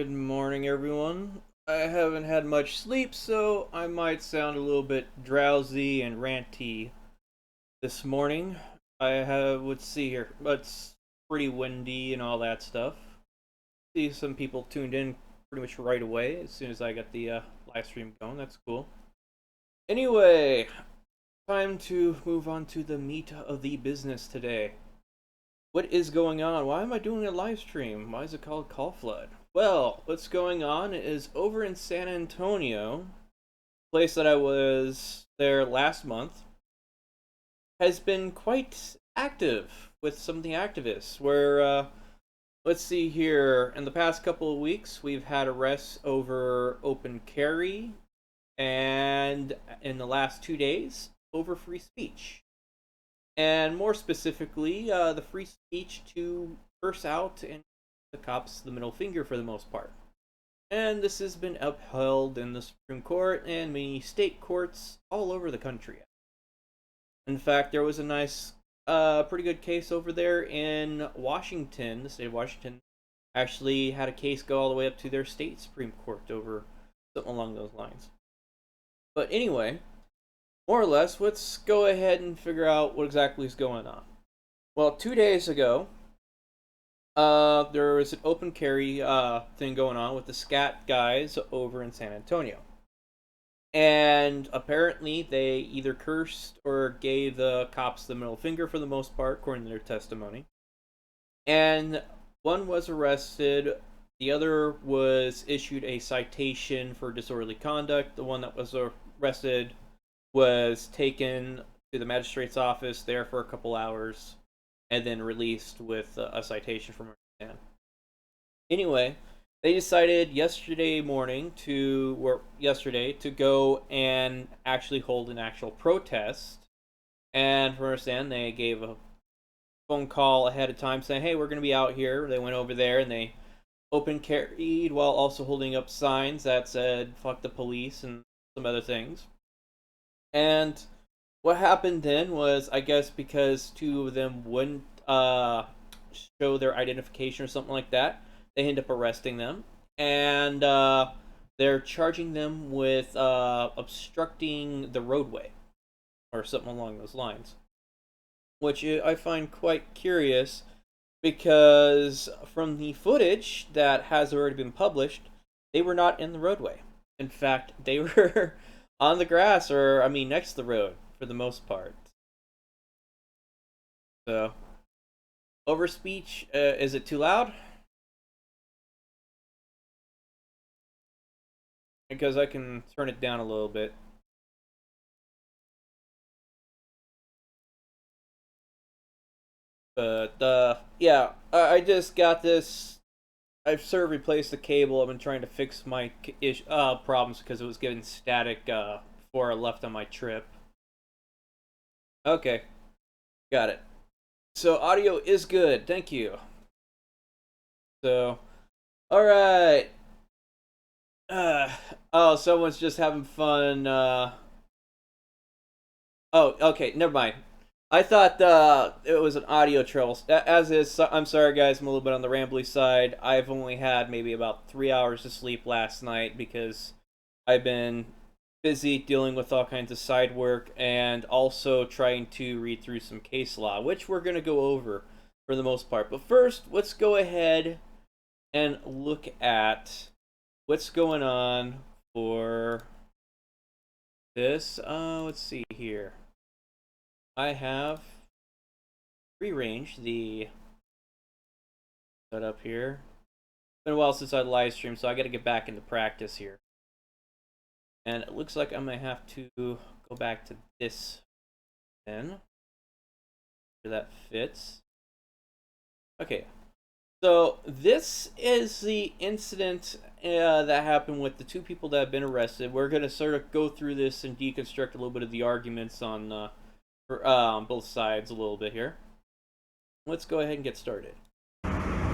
Good morning, everyone. I haven't had much sleep, so I might sound a little bit drowsy and ranty this morning. Let's see here, but it's pretty windy and all that stuff. See some people tuned in pretty much right away as soon as I got the live stream going. That's cool. Anyway, time to move on to the meat of the business today. What is going on? Why am I doing a live stream? Why is it called Call Flood? Well, what's going on is over in San Antonio, place that I was there last month, has been quite active with some of the activists. Where, let's see here, in the past couple of weeks, we've had arrests over open carry, and in the last 2 days, over free speech. And more specifically, the free speech to curse out and the cops the middle finger for the most part. And this has been upheld in the Supreme Court and many state courts all over the country. In fact, there was a nice, pretty good case over there in Washington. The state of Washington actually had a case go all the way up to their state Supreme Court over something along those lines. But anyway, more or less, let's go ahead and figure out what exactly is going on. Well, 2 days ago, there was an open carry thing going on with the SCAT guys over in San Antonio. And apparently they either cursed or gave the cops the middle finger for the most part, according to their testimony. And one was arrested, the other was issued a citation for disorderly conduct. The one that was arrested was taken to the Magistrates Office there for a couple hours and then released with a citation from her. Anyway, they decided yesterday to go and actually hold an actual protest. And from what I understand, they gave a phone call ahead of time saying, hey, we're going to be out here. They went over there and they open carried while also holding up signs that said, fuck the police and some other things. And what happened then was, I guess because two of them wouldn't show their identification or something like that, they end up arresting them. And they're charging them with obstructing the roadway or something along those lines. Which I find quite curious because from the footage that has already been published, they were not in the roadway. In fact, they were on the grass, or, next to the road, for the most part. So, over speech, is it too loud? Because I can turn it down a little bit. But, yeah, I just got this. I've sort of replaced the cable. I've been trying to fix my problems because it was getting static before I left on my trip. Okay, got it. So audio is good. Thank you. So, all right. Someone's just having fun. Oh, okay. Never mind. I thought it was an audio trouble. As is, I'm sorry, guys. I'm a little bit on the rambly side. I've only had maybe about 3 hours of sleep last night because I've been busy dealing with all kinds of side work and also trying to read through some case law, which we're going to go over for the most part. But first, let's go ahead and look at what's going on for this. Let's see here. I have rearranged the setup here. It's been a while since I live streamed, so I got to get back into practice here. And it looks like I'm going to have to go back to this then. Sure that fits. Okay. So this is the incident that happened with the two people that have been arrested. We're going to sort of go through this and deconstruct a little bit of the arguments on both sides a little bit here. Let's go ahead and get started.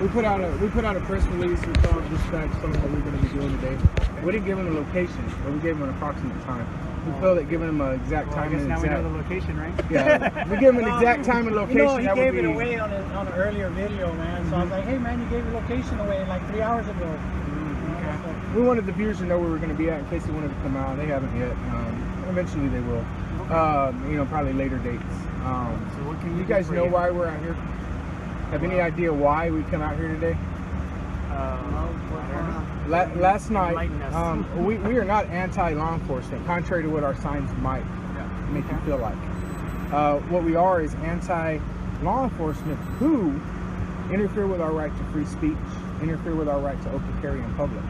We put out a press release. We thought dispatch told what we're going to be doing today. We didn't give them a location, but we gave them an approximate time. We felt that giving them an exact time and now we know the location, right? Yeah, we give them an exact time and location. You know, he gave it away on an earlier video, man. So I was like, hey, man, you gave the location away like 3 hours ago. Okay. We wanted the viewers to know where we're going to be at in case they wanted to come out. They haven't yet. Eventually they will. Probably later dates. So what can you guys know why we're out here? Have any idea why we come out here today? Last night, we are not anti-law enforcement, contrary to what our signs might make you feel like. What we are is anti-law enforcement who interfere with our right to free speech, interfere with our right to open carry in public.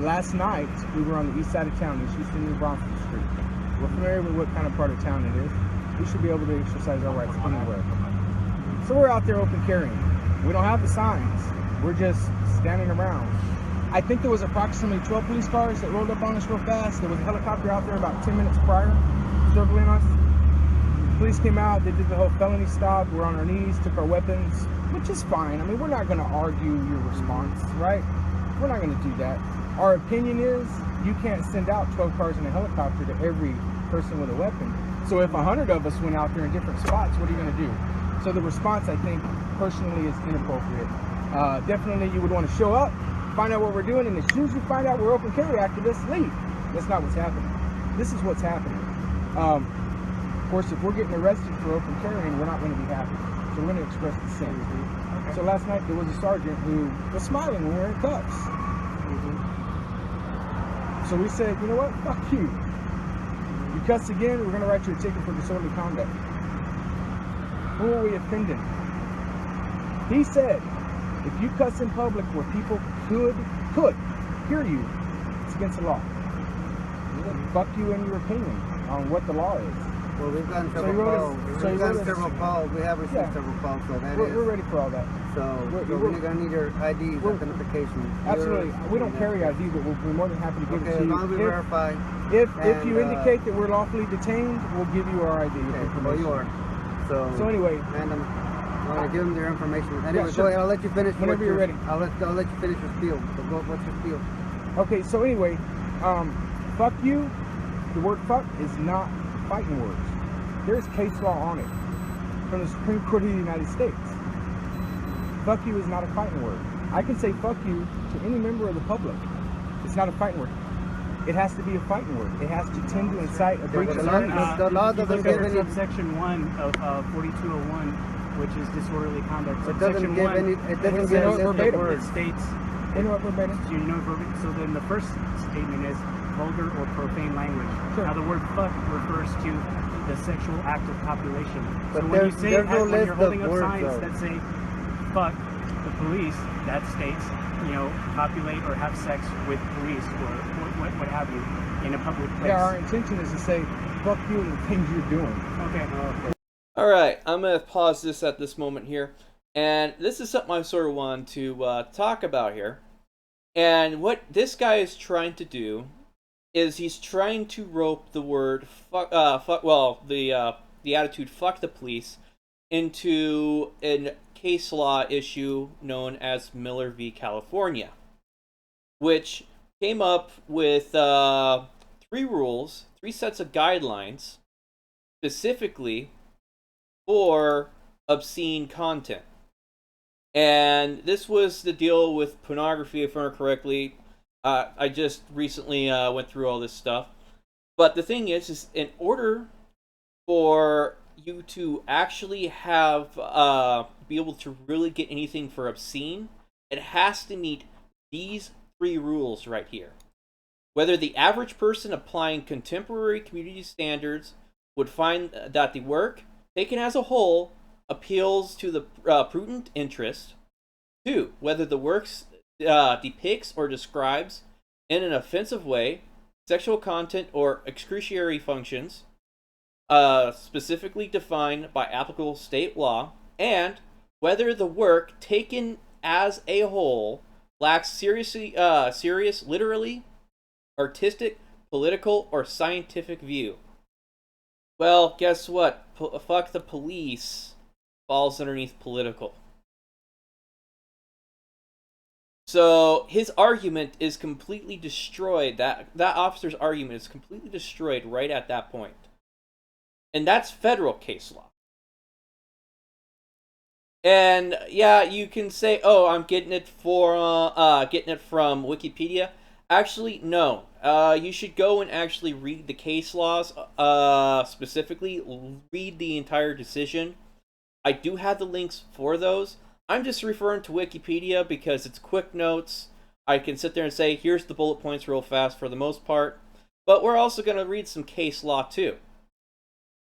Last night, we were on the east side of town, East Houston, New Bronson Street. We're familiar with what kind of part of town it is. We should be able to exercise our rights anywhere. So we're out there open carrying. We don't have the signs. We're just standing around. I think there was approximately 12 police cars that rolled up on us real fast. There was a helicopter out there about 10 minutes prior, circling us. Police came out, they did the whole felony stop. We're on our knees, took our weapons, which is fine. I mean, we're not going to argue your response, right? We're not going to do that. Our opinion is you can't send out 12 cars in a helicopter to every person with a weapon. So if 100 of us went out there in different spots, what are you going to do? So the response, I think, personally is inappropriate. Definitely you would want to show up, find out what we're doing, and as soon as you find out we're open carry activists, leave. That's not what's happening. This is what's happening. Of course, if we're getting arrested for open carrying, we're not going to be happy. So we're going to express dissent. Okay. So last night there was a sergeant who was smiling when we were in cuffs. So we said, you know what? Fuck you. You cuss again, we're going to write you a ticket for disorderly conduct. Who are we offending? He said, if you cuss in public where people could hear you, it's against the law. Fuck you in your opinion on what the law is. Well, we've gotten several calls. We've gotten several calls. We have received several calls, so we're ready for all that. So we're going to need your IDs, identification. Absolutely. We don't carry ID, but we'll be more than happy to give it to you. As long as we verify. If you indicate that we're lawfully detained, we'll give you our ID. Okay, well, you are. So anyway, and I'm going to give them their information. Anyway, go ahead. I'll let you finish. Whenever you're ready. I'll let you finish your spiel. So what's your spiel? Okay, so anyway, fuck you. The word fuck is not fighting words. There's case law on it from the Supreme Court of the United States. Fuck you is not a fighting word. I can say fuck you to any member of the public. It's not a fighting word. It has to be a fighting word. It has to tend to incite a breach of the law doesn't give any. Section 1 of 4201, which is disorderly conduct. It doesn't give any. It doesn't give any verbatim. It states. You know what verbatim? So then the first statement is vulgar or profane language. Sure. Now the word fuck refers to the sexual act of copulation. But so when you say no when you're holding up words, signs that say fuck the police, that states, copulate or have sex with police or what have you in a public place. Yeah, our intention is to say fuck you and the things you're doing. Okay. Alright, I'm going to pause this at this moment here. And this is something I sort of want to talk about here. And what this guy is trying to do is he's trying to rope the word the attitude fuck the police into a case law issue known as Miller v. California, which came up with 3 rules, 3 sets of guidelines, specifically for obscene content. And this was the deal with pornography, if I remember correctly. I just recently went through all this stuff. But the thing is in order for you to actually have, be able to really get anything for obscene, it has to meet these 3 rules right here. Whether the average person applying contemporary community standards would find that the work, taken as a whole, appeals to the prudent interest. 2, whether the works depicts or describes in an offensive way sexual content or excruciatory functions specifically defined by applicable state law, and whether the work taken as a whole lacks serious literally, artistic, political, or scientific view. Well, guess what? Fuck the police falls underneath political. So his argument is completely destroyed. That officer's argument is completely destroyed right at that point. And that's federal case law. And yeah, you can say, "Oh, I'm getting it getting it from Wikipedia." Actually, no. You should go and actually read the case laws. Specifically, read the entire decision. I do have the links for those. I'm just referring to Wikipedia because it's quick notes. I can sit there and say, "Here's the bullet points real fast" for the most part. But we're also going to read some case law too.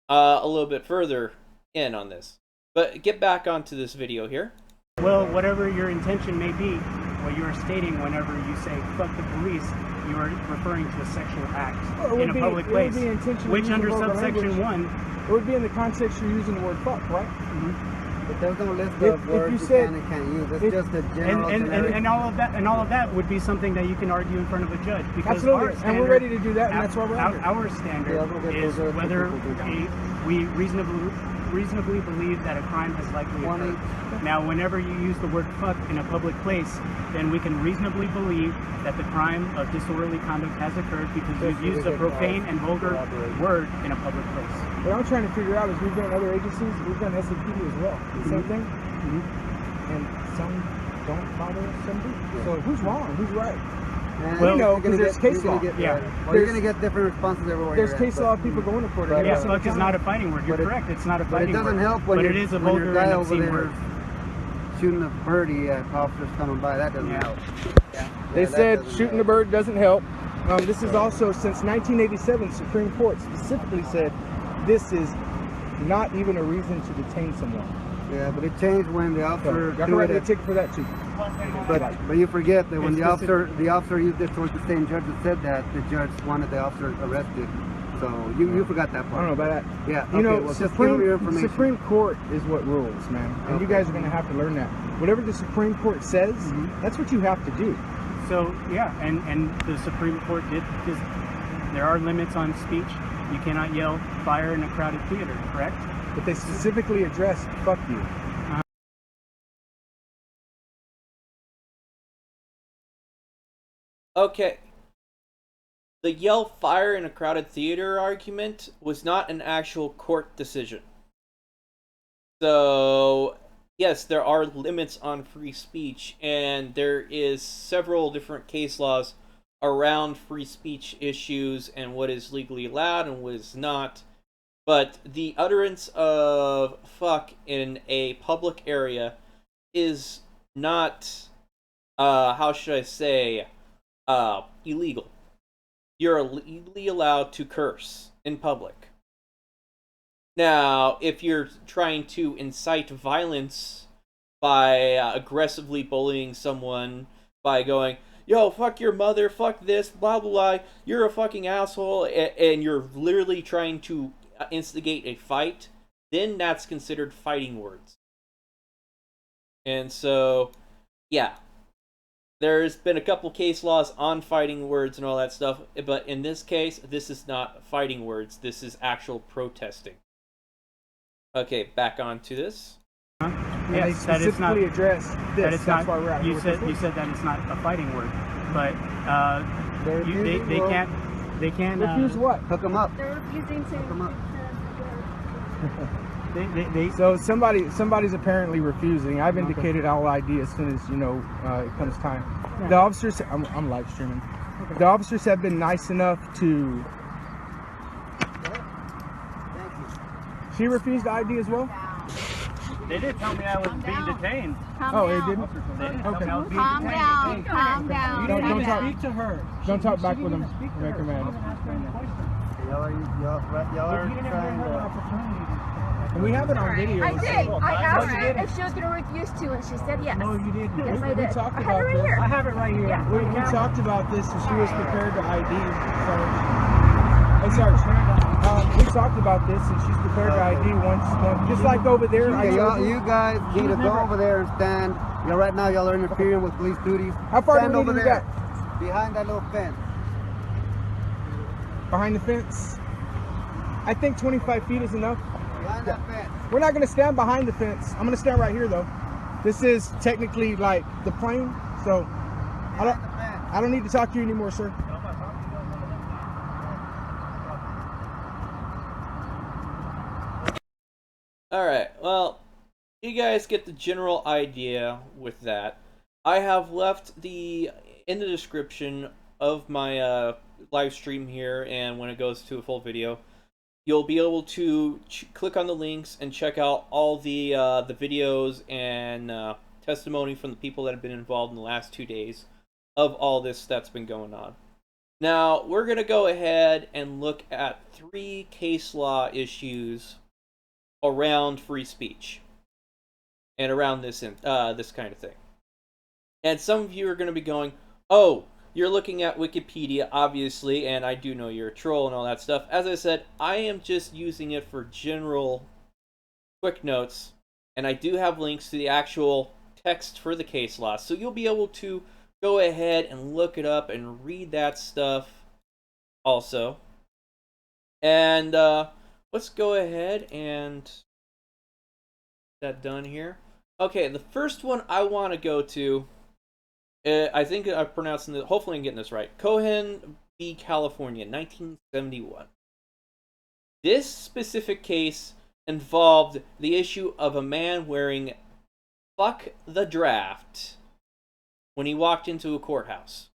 A little bit further in on this. But get back onto this video here. Well, whatever your intention may be, what you are stating whenever you say "fuck the police," you are referring to a sexual act in a public place, which under subsection 1. It would be in the context you're using the word "fuck," right? But there's no list of words you can and can't use. It's just a general. And all of that would be something that you can argue in front of a judge, because absolutely, and we're ready to do that, and that's why we're our standard is whether we reasonably believe that a crime has likely occurred. Now, whenever you use the word "fuck" in a public place, then we can reasonably believe that the crime of disorderly conduct has occurred because you've used a profane and vulgar word in a public place. What I'm trying to figure out is we've done other agencies, we've done SAPD as well, the same thing, and some don't follow, some do. So who's wrong? Who's right? Well, know, because there's case law. You're going to get different responses everywhere. There's case law of people going to court. Yeah, fuck is not a fighting word. You're correct. It's not a fighting word. But it doesn't help when it is a vulgar and obscene word. Shooting a birdie at officers coming by. That doesn't help. They said shooting a bird doesn't help. This is also, since 1987, Supreme Court specifically said this is not even a reason to detain someone. Yeah, but it changed when the officer. I can write a ticket for that too. But you forget that when the officer used it towards the same judge that said that, the judge wanted the officer arrested. So you forgot that part. I don't know about that. Yeah. You know, well, just give them your information. Supreme Court is what rules, man. And you guys are going to have to learn that. Whatever the Supreme Court says, that's what you have to do. So yeah, and the Supreme Court did, because there are limits on speech. You cannot yell "fire" in a crowded theater, correct? But they specifically address "fuck you." Okay. The yell "fire" in a crowded theater argument was not an actual court decision. So, yes, there are limits on free speech, and there is several different case laws around free speech issues and what is legally allowed and what is not. But the utterance of "fuck" in a public area is not, how should I say, illegal. You're legally allowed to curse in public. Now, if you're trying to incite violence by aggressively bullying someone by going, "Yo, fuck your mother, fuck this, blah, blah, blah, you're a fucking asshole," and you're literally trying to instigate a fight, then that's considered fighting words. And so, yeah. There's been a couple case laws on fighting words and all that stuff, but in this case, this is not fighting words. This is actual protesting. Okay, back on to this. Yes, that it's not addressed. That's why we're at. You said that it's not a fighting word, but they can't refuse what? Hook them up. They're refusing to hook them up. So somebody's apparently refusing. I've indicated I'll ID as soon as it comes time. Yeah. The officers, I'm live streaming. Okay. The officers have been nice enough to. Thank you. She refused ID as well. They did tell me I was being detained. They didn't. Okay. Calm down. Calm down. Don't talk. Speak to her. Don't talk back with them. Make her mad. Y'all are trying to. And we have it on video. I did. I asked her if she was going to refuse to, and she said yes. No, you didn't. Yes, I did. We talked I about have it right this. here. I have it right here. Yeah. We talked about this, and she was prepared to ID. Hey, Sarge. We talked about this, and she's prepared to ID once, just like over there. You guys need to go over there and stand. Right now, y'all are interfering with police duties. How far stand do we over need to there, get? behind that little fence. Behind the fence? I think 25 feet is enough. Behind that fence. We're not going to stand behind the fence. I'm going to stand right here, though. This is technically like the plane, so I don't need to talk to you anymore, sir. Alright, well, you guys get the general idea with that, I have left in the description of my live stream here, and when it goes to a full video, you'll be able to click on the links and check out all the videos and testimony from the people that have been involved in the last 2 days of all this that's been going on. Now, we're going to go ahead and look at 3 case law issues around free speech and around this kind of thing. And some of you are going to be going, oh, you're looking at Wikipedia, obviously, and I do know you're a troll and all that stuff. As I said, I am just using it for general quick notes, and I do have links to the actual text for the case law, so you'll be able to go ahead and look it up and read that stuff also. And let's go ahead and get that done here. Okay, the first one I want to go to, I think I'm pronouncing it, hopefully I'm getting this right. Cohen v. California, 1971. This specific case involved the issue of a man wearing "fuck the draft" when he walked into a courthouse.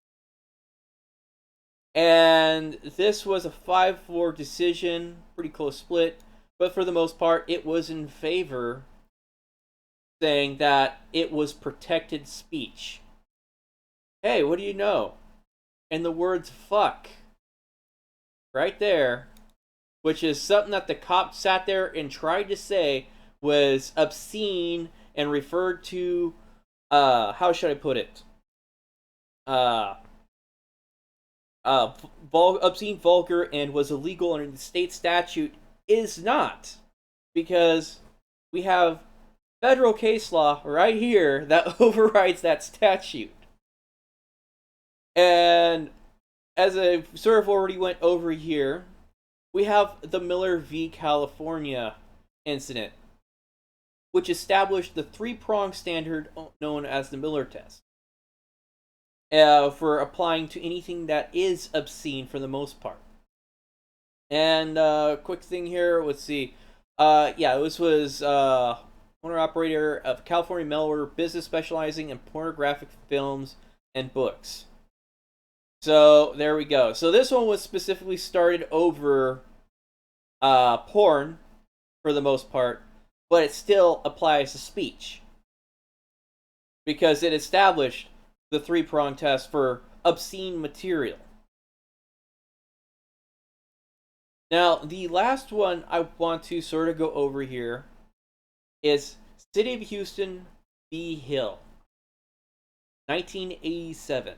And this was a 5-4 decision, pretty close split, but for the most part, it was in favor, saying that it was protected speech. Hey, what do you know? And the words "fuck" right there, which is something that the cop sat there and tried to say was obscene and referred to, how should I put it? Obscene, vulgar, and was illegal under the state statute, is not. Because we have federal case law right here that overrides that statute. And as I sort of already went over here, we have the Miller v. California incident, which established the 3-pronged standard known as the Miller test, for applying to anything that is obscene for the most part. And quick thing here, let's see. This was owner-operator of California mail order business specializing in pornographic films and books. So there we go. So this one was specifically started over porn for the most part, but it still applies to speech because it established the 3-prong test for obscene material. Now, the last one I want to sort of go over here is City of Houston v. Hill, 1987.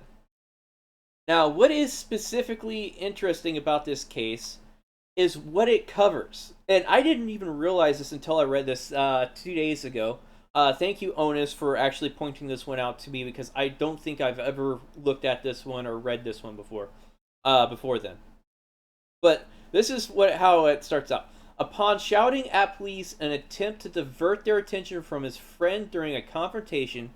Now, what is specifically interesting about this case is what it covers. And I didn't even realize this until I read this 2 days ago. Thank you, Onus, for actually pointing this one out to me, because I don't think I've ever looked at this one or read this one before then. But this is how it starts out. Upon shouting at police an attempt to divert their attention from his friend during a confrontation,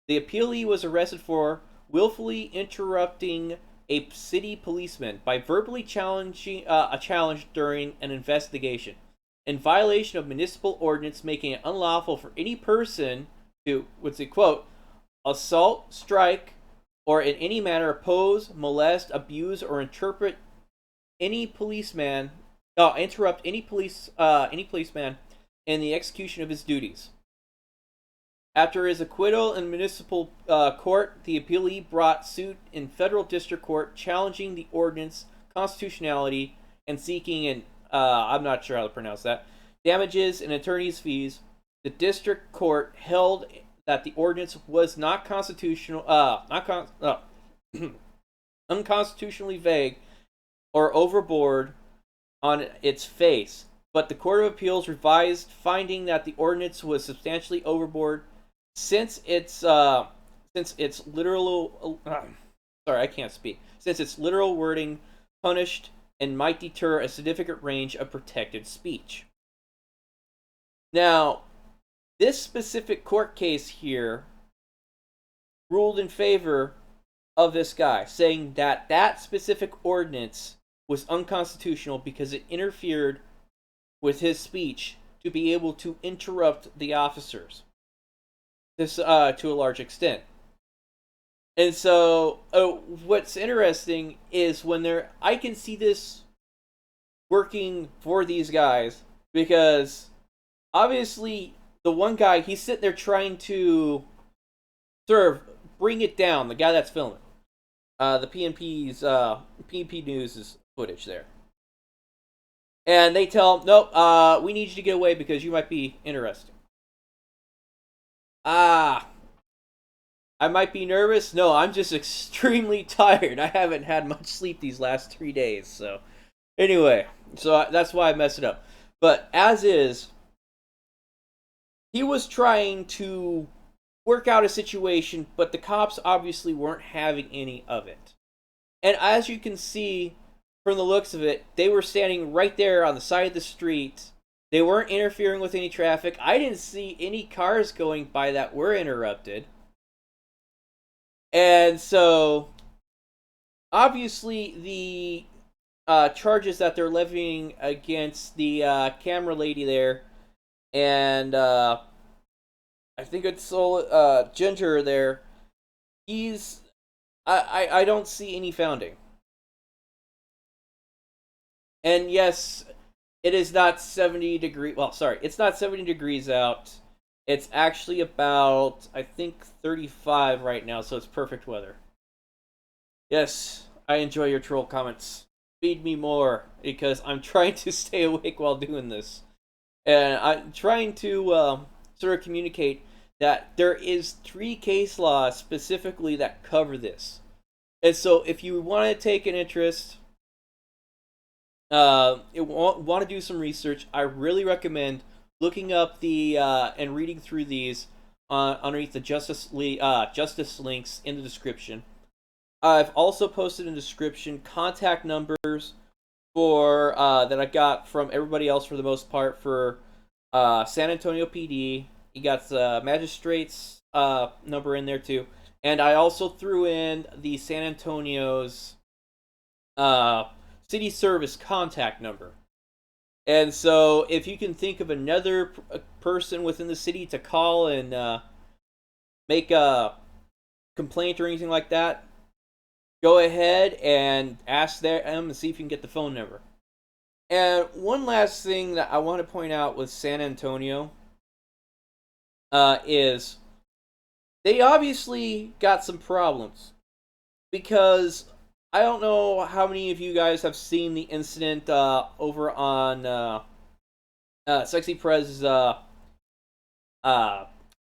the appealee was arrested for willfully interrupting a city policeman by verbally challenging a challenge during an investigation, in violation of municipal ordinance making it unlawful for any person to, what's it, quote, assault, strike, or in any manner oppose, molest, abuse, or interrupt any policeman in the execution of his duties. After his acquittal in municipal court, the appealee brought suit in federal district court challenging the ordinance constitutionality and seeking an, I'm not sure how to pronounce that, damages and attorney's fees. The district court held that the ordinance was not constitutional, unconstitutionally vague or overboard on its face, but the Court of Appeals revised, finding that the ordinance was substantially overboard since its literal wording punished and might deter a significant range of protected speech. Now, this specific court case here ruled in favor of this guy, saying that that specific ordinance was unconstitutional because it interfered with his speech to be able to interrupt the officers. this to a large extent. And so, what's interesting is when I can see this working for these guys, because obviously the one guy, he's sitting there trying to sort of bring it down. The guy that's filming, the PNP News' footage there, and they tell him, "Nope, we need you to get away because you might be interesting." I might be nervous. No, I'm just extremely tired. I haven't had much sleep these last 3 days. So, anyway, that's why I messed it up. But as is, he was trying to work out a situation, but the cops obviously weren't having any of it. And as you can see from the looks of it, they were standing right there on the side of the street. They weren't interfering with any traffic. I didn't see any cars going by that were interrupted. And so, obviously, the charges that they're levying against the camera lady there, and I think it's Ginger there, I don't see any founding. And yes, it is not 70 degrees, well, sorry, it's not 70 degrees out. It's actually about, I think, 35 right now, so it's perfect weather. Yes, I enjoy your troll comments. Feed me more, because I'm trying to stay awake while doing this. And I'm trying to sort of communicate that there is 3 case laws specifically that cover this. And so if you want to take an interest, want to do some research, I really recommend looking up and reading through these underneath the justice links in the description. I've also posted in the description contact numbers for that I got from everybody else for the most part for San Antonio PD. You got the magistrates number in there too, and I also threw in the San Antonio's city service contact number. And so, if you can think of another person within the city to call and make a complaint or anything like that, go ahead and ask them and see if you can get the phone number. And one last thing that I want to point out with San Antonio is they obviously got some problems, because I don't know how many of you guys have seen the incident over on Sexy Prez's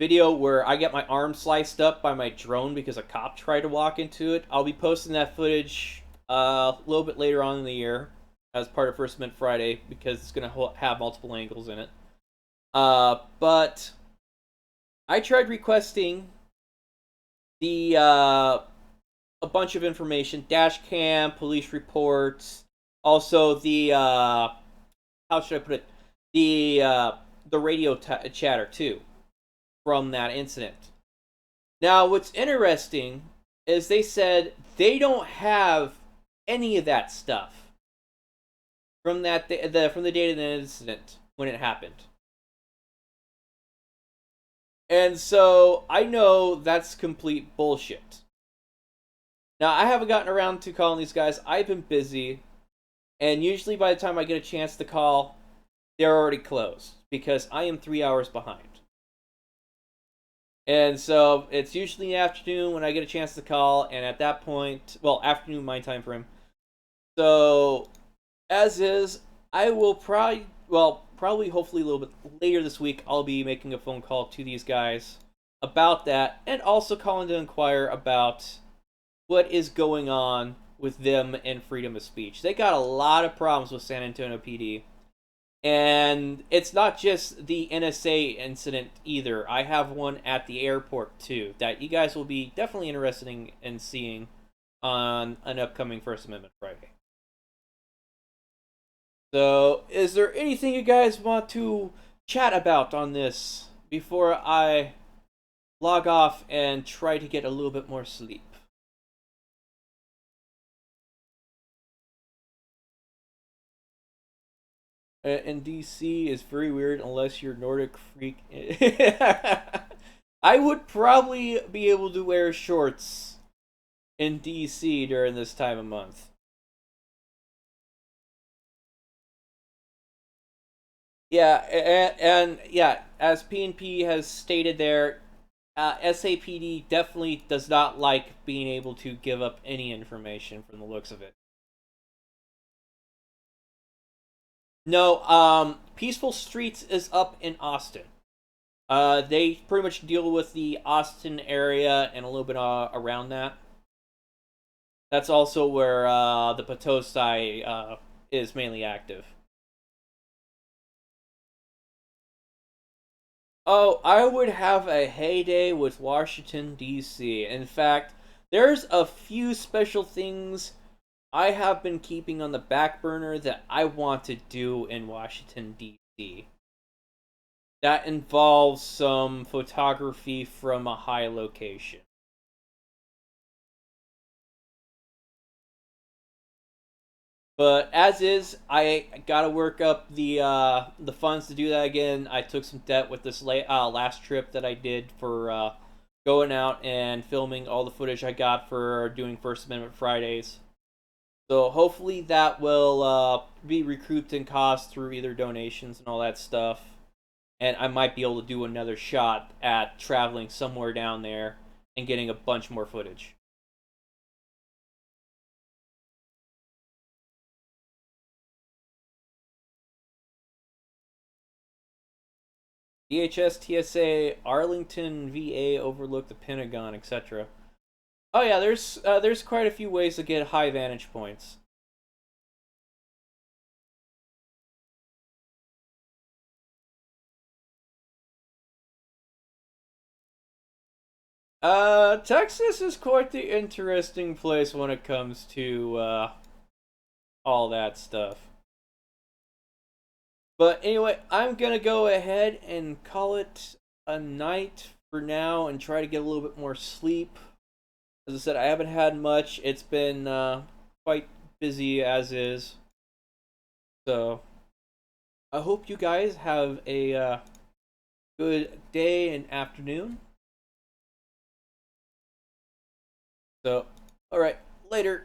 video where I get my arm sliced up by my drone because a cop tried to walk into it. I'll be posting that footage a little bit later on in the year as part of First Amendment Friday, because it's going to have multiple angles in it. But I tried requesting a bunch of information, dash cam, police reports, also the how should I put it, the radio chatter too from that incident. Now, what's interesting is they said they don't have any of that stuff from from the date of the incident when it happened. And so I know that's complete bullshit. Now, I haven't gotten around to calling these guys. I've been busy. And usually by the time I get a chance to call, they're already closed, because I am 3 hours behind. And so it's usually in the afternoon when I get a chance to call, and at that point, well, afternoon my time frame. So, as is, I will probably, hopefully a little bit later this week, I'll be making a phone call to these guys about that, and also calling to inquire about what is going on with them and freedom of speech. They got a lot of problems with San Antonio PD. And it's not just the NSA incident either. I have one at the airport too that you guys will be definitely interested in seeing on an upcoming First Amendment Friday. So, is there anything you guys want to chat about on this before I log off and try to get a little bit more sleep? And DC is very weird unless you're Nordic freak. I would probably be able to wear shorts in DC during this time of month. Yeah, and yeah, as P&P has stated there, SAPD definitely does not like being able to give up any information from the looks of it. No, Peaceful Streets is up in Austin. They pretty much deal with the Austin area and a little bit around that. That's also where the Potosi is mainly active. Oh, I would have a heyday with Washington, D.C. In fact, there's a few special things I have been keeping on the back burner that I want to do in Washington, D.C. That involves some photography from a high location. But as is, I gotta work up the funds to do that again. I took some debt with this last trip that I did for going out and filming all the footage I got for doing First Amendment Fridays. So hopefully that will be recouped in cost through either donations and all that stuff. And I might be able to do another shot at traveling somewhere down there and getting a bunch more footage. DHS, TSA, Arlington, VA, overlook the Pentagon, etc. Oh yeah, there's quite a few ways to get high vantage points. Texas is quite the interesting place when it comes to all that stuff. But anyway, I'm gonna go ahead and call it a night for now and try to get a little bit more sleep. As I said, I haven't had much. It's been quite busy as is. So I hope you guys have a good day and afternoon. So, alright, later.